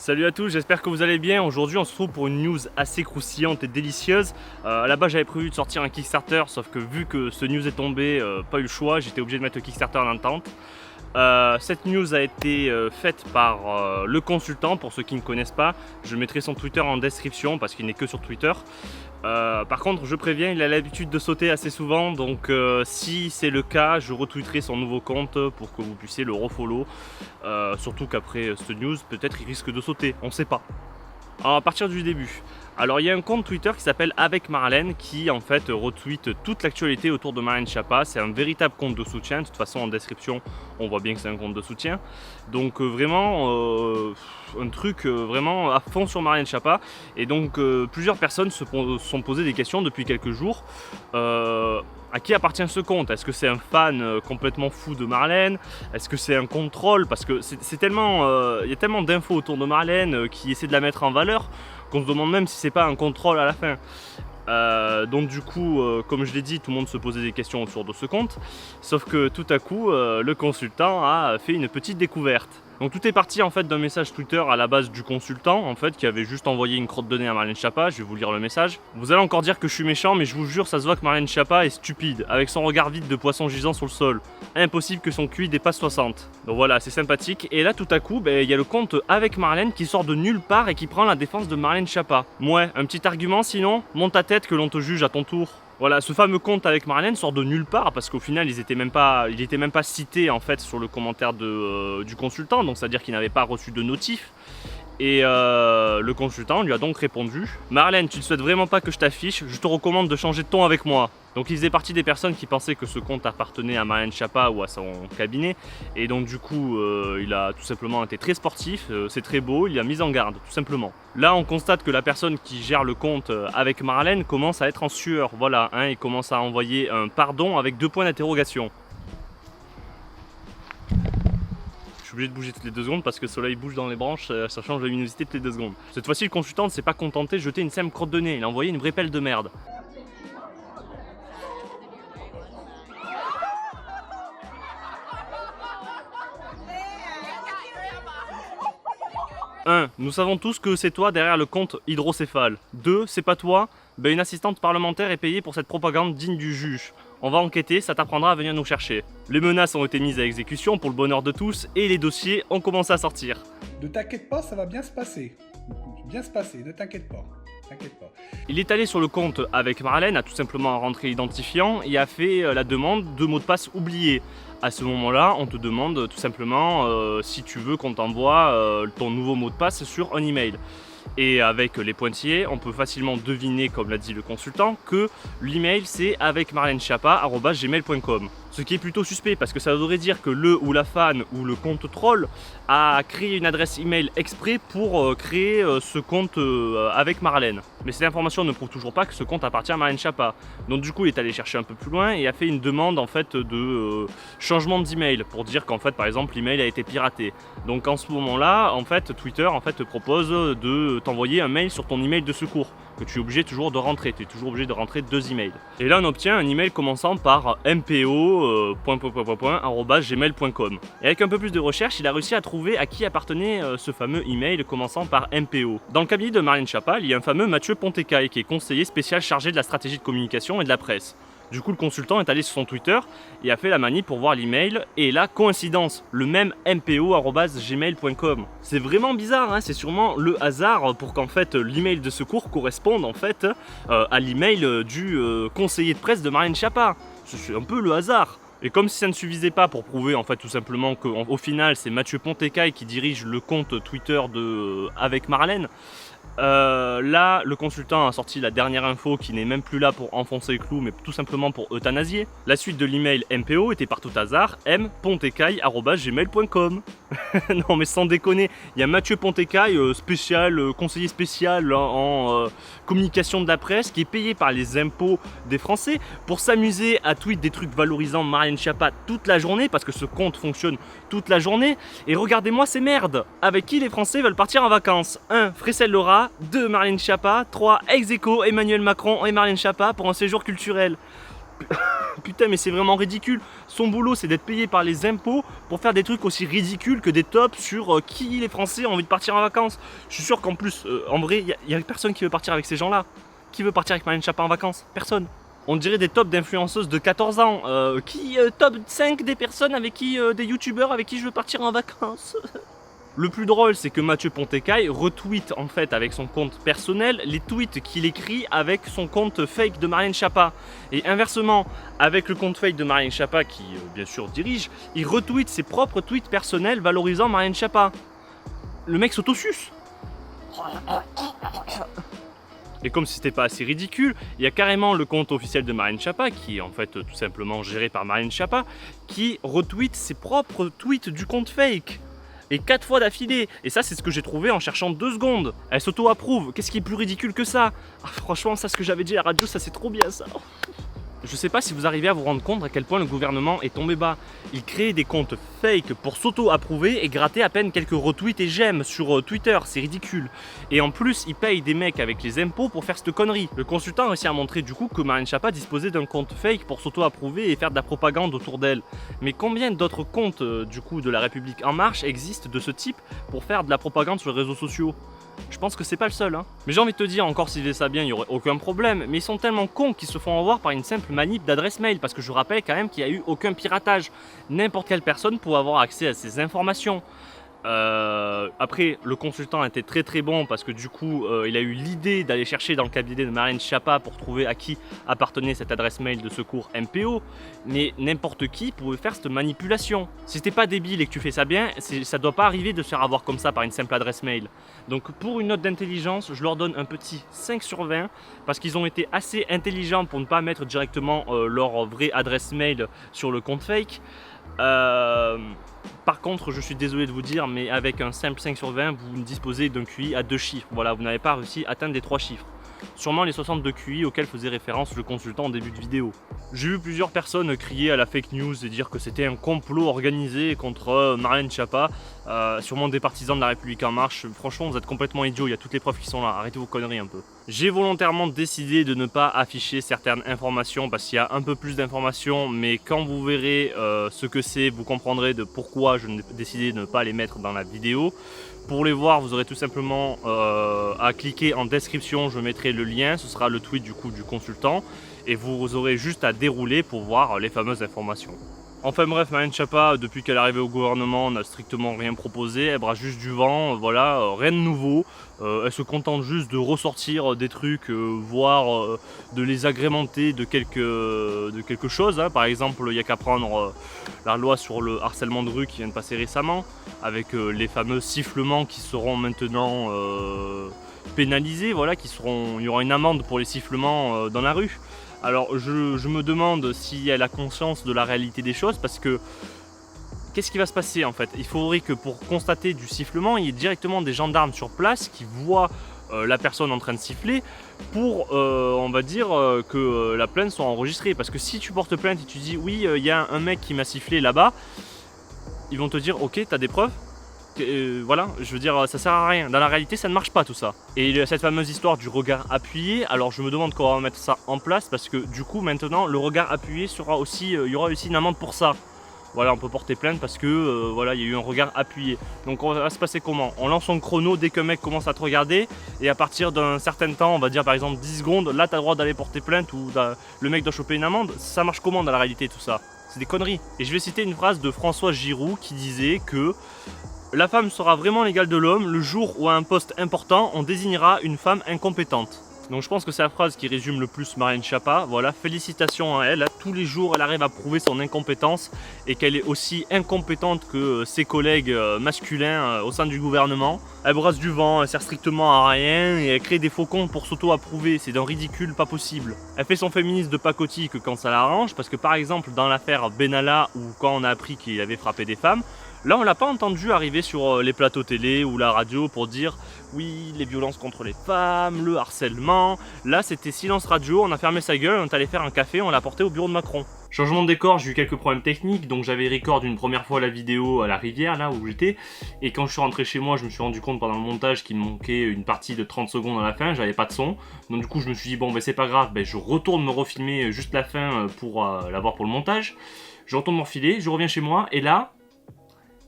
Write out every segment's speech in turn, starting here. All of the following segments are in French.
Salut à tous, j'espère que vous allez bien. Aujourd'hui on se retrouve pour une news assez croustillante et délicieuse. À la base j'avais prévu de sortir un Kickstarter, sauf que vu que ce news est tombé, pas eu le choix, j'étais obligé de mettre le Kickstarter en attente. Cette news a été faite par le consultant, pour ceux qui ne connaissent pas. Je mettrai son Twitter en description parce qu'il n'est que sur Twitter. Par contre, je préviens, il a l'habitude de sauter assez souvent, donc si c'est le cas, je retweeterai son nouveau compte pour que vous puissiez le refollow. Surtout qu'après cette news, peut-être il risque de sauter, on ne sait pas. Alors, à partir du début. Alors il y a un compte Twitter qui s'appelle Avec Marlène qui en fait retweet toute l'actualité autour de Marlène Schiappa. C'est un véritable compte de soutien, de toute façon en description on voit bien que c'est un compte de soutien. Donc vraiment un truc vraiment à fond sur Marlène Schiappa. Et donc plusieurs personnes se sont posées des questions depuis quelques jours. À qui appartient ce compte? Est-ce que c'est un fan complètement fou de Marlène? Est-ce que c'est un contrôle? Parce que c'est tellement, y a tellement d'infos autour de Marlène qui essaient de la mettre en valeur qu'on se demande même si c'est pas un contrôle à la fin. Donc du coup, comme je l'ai dit, tout le monde se posait des questions autour de ce compte. Sauf que tout à coup, le consultant a fait une petite découverte. Donc tout est parti en fait d'un message Twitter à la base du consultant en fait qui avait juste envoyé une crotte de nez à Marlène Schiappa. Je vais vous lire le message. Vous allez encore dire que je suis méchant, mais je vous jure, ça se voit que Marlène Schiappa est stupide, avec son regard vide de poisson gisant sur le sol. Impossible que son QI dépasse 60. Donc voilà, c'est sympathique. Et là tout à coup, il y a le compte Avec Marlène qui sort de nulle part et qui prend la défense de Marlène Schiappa. Ouais, un petit argument sinon? Monte ta tête que l'on te juge à ton tour. Voilà, ce fameux compte Avec Marlène sort de nulle part parce qu'au final il était même pas cité en fait sur le commentaire du consultant, donc c'est à dire qu'il n'avait pas reçu de notif. Et le consultant lui a donc répondu: Marlène, tu ne souhaites vraiment pas que je t'affiche, je te recommande de changer de ton avec moi. Donc il faisait partie des personnes qui pensaient que ce compte appartenait à Marlène Schiappa ou à son cabinet. Et donc du coup il a tout simplement été très sportif, c'est très beau, il a mis en garde tout simplement. Là on constate que la personne qui gère le compte Avec Marlène commence à être en sueur, voilà, hein, il commence à envoyer un pardon avec 2 points d'interrogation. Je suis obligé de bouger toutes les 2 secondes parce que le soleil bouge dans les branches, ça change la luminosité toutes les 2 secondes. Cette fois-ci le consultant ne s'est pas contenté de jeter une simple crotte de nez, il a envoyé une vraie pelle de merde. Nous savons tous que c'est toi derrière le compte hydrocéphale. 2, c'est pas toi, une assistante parlementaire est payée pour cette propagande digne du juge. On va enquêter, ça t'apprendra à venir nous chercher. Les menaces ont été mises à exécution pour le bonheur de tous et les dossiers ont commencé à sortir. Ne t'inquiète pas, ça va bien se passer. Bien se passer, ne t'inquiète pas. T'inquiète pas. Il est allé sur le compte Avec Marlène, a tout simplement rentré l'identifiant et a fait la demande de mot de passe oublié. À ce moment-là, on te demande tout simplement si tu veux qu'on t'envoie ton nouveau mot de passe sur un email. Et avec les pointillés, on peut facilement deviner, comme l'a dit le consultant, que l'email c'est avecmarlenechappa@gmail.com. Ce qui est plutôt suspect parce que ça voudrait dire que le ou la fan ou le compte troll a créé une adresse email exprès pour créer ce compte avec Marlène. Mais cette information ne prouve toujours pas que ce compte appartient à Marlène Schiappa. Donc du coup il est allé chercher un peu plus loin et a fait une demande en fait de changement d'email pour dire qu'en fait par exemple l'email a été piraté. Donc en ce moment-là, en fait Twitter en fait te propose de t'envoyer un mail sur ton email de secours que tu es obligé toujours de rentrer, tu es toujours obligé de rentrer 2 emails. Et là on obtient un email commençant par mpo.gmail.com. Et avec un peu plus de recherche, il a réussi à trouver à qui appartenait ce fameux email commençant par mpo. Dans le cabinet de Marlène Schiappa, il y a un fameux Mathieu Pontecaille qui est conseiller spécial chargé de la stratégie de communication et de la presse. Du coup, le consultant est allé sur son Twitter et a fait la manip pour voir l'email. Et là, coïncidence, le même mpo@gmail.com. C'est vraiment bizarre, hein, c'est sûrement le hasard pour qu'en fait l'email de secours corresponde en fait à l'email du conseiller de presse de Marlène Schiappa. C'est un peu le hasard. Et comme si ça ne suffisait pas pour prouver en fait tout simplement qu'au final c'est Mathieu Pontecaille qui dirige le compte Twitter de Avec Marlène. Là, le consultant a sorti la dernière info qui n'est même plus là pour enfoncer le clou, mais tout simplement pour euthanasier. La suite de l'email MPO était par tout hasard m.pontecaille@gmail.com. Non mais sans déconner, il y a Mathieu Pontecaille, conseiller spécial en communication de la presse, qui est payé par les impôts des Français pour s'amuser à tweet des trucs valorisant Marlène Schiappa toute la journée, parce que ce compte fonctionne toute la journée. Et regardez-moi ces merdes, avec qui les Français veulent partir en vacances. 1. Frissel Laura, 2. Marlène Schiappa, 3. Ex aequo Emmanuel Macron et Marlène Schiappa pour un séjour culturel. Putain, mais c'est vraiment ridicule. Son boulot, c'est d'être payé par les impôts pour faire des trucs aussi ridicules que des tops sur qui les Français ont envie de partir en vacances. Je suis sûr qu'en plus, en vrai, il y a personne qui veut partir avec ces gens-là. Qui veut partir avec Marlène Schiappa en vacances? Personne. On dirait des tops d'influenceuses de 14 ans. Top 5 des personnes avec qui, des youtubeurs avec qui je veux partir en vacances. Le plus drôle, c'est que Mathieu Pontécaille retweet en fait avec son compte personnel les tweets qu'il écrit avec son compte fake de Marlène Schiappa. Et inversement, avec le compte fake de Marlène Schiappa qui bien sûr dirige, il retweet ses propres tweets personnels valorisant Marlène Schiappa. Le mec s'autosuce. Et comme si c'était pas assez ridicule, il y a carrément le compte officiel de Marlène Schiappa, qui est en fait tout simplement géré par Marlène Schiappa, qui retweet ses propres tweets du compte fake. Et 4 fois d'affilée. Et ça, c'est ce que j'ai trouvé en cherchant 2 secondes. Elle s'auto-approuve. Qu'est-ce qui est plus ridicule que ça? Franchement, ça, ce que j'avais dit à la radio, ça c'est trop bien ça. Je sais pas si vous arrivez à vous rendre compte à quel point le gouvernement est tombé bas. Il crée des comptes fake pour s'auto-approuver et gratter à peine quelques retweets et j'aime sur Twitter, c'est ridicule. Et en plus, il paye des mecs avec les impôts pour faire cette connerie. Le consultant a réussi à montrer du coup que Marlène Schiappa disposait d'un compte fake pour s'auto-approuver et faire de la propagande autour d'elle. Mais combien d'autres comptes du coup de la République En Marche existent de ce type pour faire de la propagande sur les réseaux sociaux? Je pense que c'est pas le seul, hein. Mais j'ai envie de te dire, encore s'ils faisaient ça bien, il n'y aurait aucun problème. Mais ils sont tellement cons qu'ils se font avoir par une simple manip d'adresse mail. Parce que je rappelle quand même qu'il n'y a eu aucun piratage. N'importe quelle personne pouvait avoir accès à ces informations. Après, le consultant était très très bon parce que du coup, il a eu l'idée d'aller chercher dans le cabinet de Marlène Schiappa pour trouver à qui appartenait cette adresse mail de secours MPO. Mais n'importe qui pouvait faire cette manipulation. Si t'es pas débile et que tu fais ça bien, ça doit pas arriver de se faire avoir comme ça par une simple adresse mail. Donc pour une note d'intelligence, je leur donne un petit 5 sur 20 parce qu'ils ont été assez intelligents pour ne pas mettre directement leur vraie adresse mail sur le compte fake. Par contre, je suis désolé de vous dire, mais avec un simple 5 sur 20, vous disposez d'un QI à 2 chiffres. Voilà, vous n'avez pas réussi à atteindre les 3 chiffres. Sûrement les 62 QI auxquels faisait référence le consultant en début de vidéo. J'ai vu plusieurs personnes crier à la fake news et dire que c'était un complot organisé contre Marlène Schiappa, sûrement des partisans de la République En Marche. Franchement, vous êtes complètement idiots, il y a toutes les preuves qui sont là, arrêtez vos conneries un peu. J'ai volontairement décidé de ne pas afficher certaines informations parce qu'il y a un peu plus d'informations, mais quand vous verrez ce que c'est, vous comprendrez de pourquoi je décidé de ne pas les mettre dans la vidéo. Pour les voir, vous aurez tout simplement à cliquer en description, je mettrai le lien, ce sera le tweet du coup du consultant et vous aurez juste à dérouler pour voir les fameuses informations. Enfin bref, Marlène Schiappa, depuis qu'elle est arrivée au gouvernement, n'a strictement rien proposé, elle brasse juste du vent, voilà, rien de nouveau. Elle se contente juste de ressortir des trucs, voire de les agrémenter de quelque chose. Hein. Par exemple, il n'y a qu'à prendre la loi sur le harcèlement de rue qui vient de passer récemment, avec les fameux sifflements qui seront maintenant pénalisés, voilà, il y aura une amende pour les sifflements dans la rue. Alors je me demande si elle a conscience de la réalité des choses parce que qu'est-ce qui va se passer en fait? Il faudrait que pour constater du sifflement, il y ait directement des gendarmes sur place qui voient la personne en train de siffler pour, on va dire, que la plainte soit enregistrée. Parce que si tu portes plainte et tu dis oui, il y a un mec qui m'a sifflé là-bas, ils vont te dire ok, t'as des preuves? Voilà, je veux dire, ça sert à rien. Dans la réalité, ça ne marche pas tout ça. Et il y a cette fameuse histoire du regard appuyé. Alors je me demande comment on va mettre ça en place parce que du coup, maintenant, le regard appuyé sera aussi, il y aura aussi une amende pour ça. Voilà, on peut porter plainte parce que voilà, il y a eu un regard appuyé. Donc on va se passer comment? On lance son chrono dès qu'un mec commence à te regarder et à partir d'un certain temps, on va dire par exemple 10 secondes, là tu as le droit d'aller porter plainte ou le mec doit choper une amende. Ça marche comment dans la réalité tout ça? C'est des conneries. Et je vais citer une phrase de François Giroud qui disait que la femme sera vraiment l'égale de l'homme le jour où à un poste important, on désignera une femme incompétente. Donc je pense que c'est la phrase qui résume le plus Marlène Schiappa. Voilà, félicitations à elle. Tous les jours, elle arrive à prouver son incompétence et qu'elle est aussi incompétente que ses collègues masculins au sein du gouvernement. Elle brasse du vent, elle sert strictement à rien et elle crée des faux comptes pour s'auto-approuver. C'est d'un ridicule pas possible. Elle fait son féministe de pacotille que quand ça l'arrange parce que par exemple dans l'affaire Benalla ou quand on a appris qu'il avait frappé des femmes, là, on l'a pas entendu arriver sur les plateaux télé ou la radio pour dire oui, les violences contre les femmes, le harcèlement. Là, c'était silence radio, on a fermé sa gueule, on est allé faire un café, on l'a porté au bureau de Macron. Changement de décor, j'ai eu quelques problèmes techniques, donc j'avais record une première fois la vidéo à la rivière, là où j'étais, et quand je suis rentré chez moi, je me suis rendu compte pendant le montage qu'il me manquait une partie de 30 secondes à la fin, j'avais pas de son, donc du coup je me suis dit bon ben c'est pas grave, ben, je retourne me refilmer juste la fin pour l'avoir pour le montage, je retourne me refiler, je reviens chez moi, et là,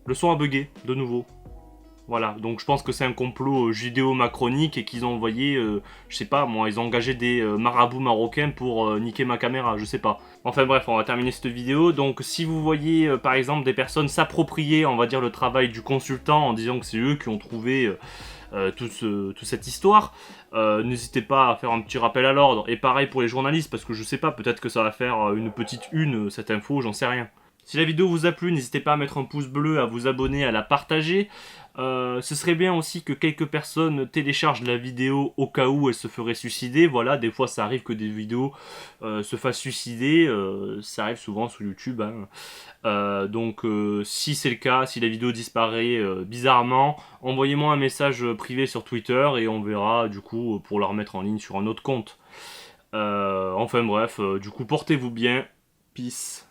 le son a bugué, de nouveau. Voilà, donc je pense que c'est un complot judéo-macronique et qu'ils ont envoyé, je sais pas moi, ils ont engagé des marabouts marocains pour niquer ma caméra, je sais pas. Enfin bref, on va terminer cette vidéo. Donc si vous voyez par exemple des personnes s'approprier, on va dire, le travail du consultant en disant que c'est eux qui ont trouvé toute cette histoire, n'hésitez pas à faire un petit rappel à l'ordre. Et pareil pour les journalistes, parce que je sais pas, peut-être que ça va faire une petite une, cette info, j'en sais rien. Si la vidéo vous a plu, n'hésitez pas à mettre un pouce bleu, à vous abonner, à la partager. Ce serait bien aussi que quelques personnes téléchargent la vidéo au cas où elle se ferait suicider. Voilà, des fois ça arrive que des vidéos se fassent suicider. Ça arrive souvent sur YouTube. Hein. Donc si c'est le cas, si la vidéo disparaît bizarrement, envoyez-moi un message privé sur Twitter et on verra du coup pour la remettre en ligne sur un autre compte. Enfin bref, du coup portez-vous bien. Peace.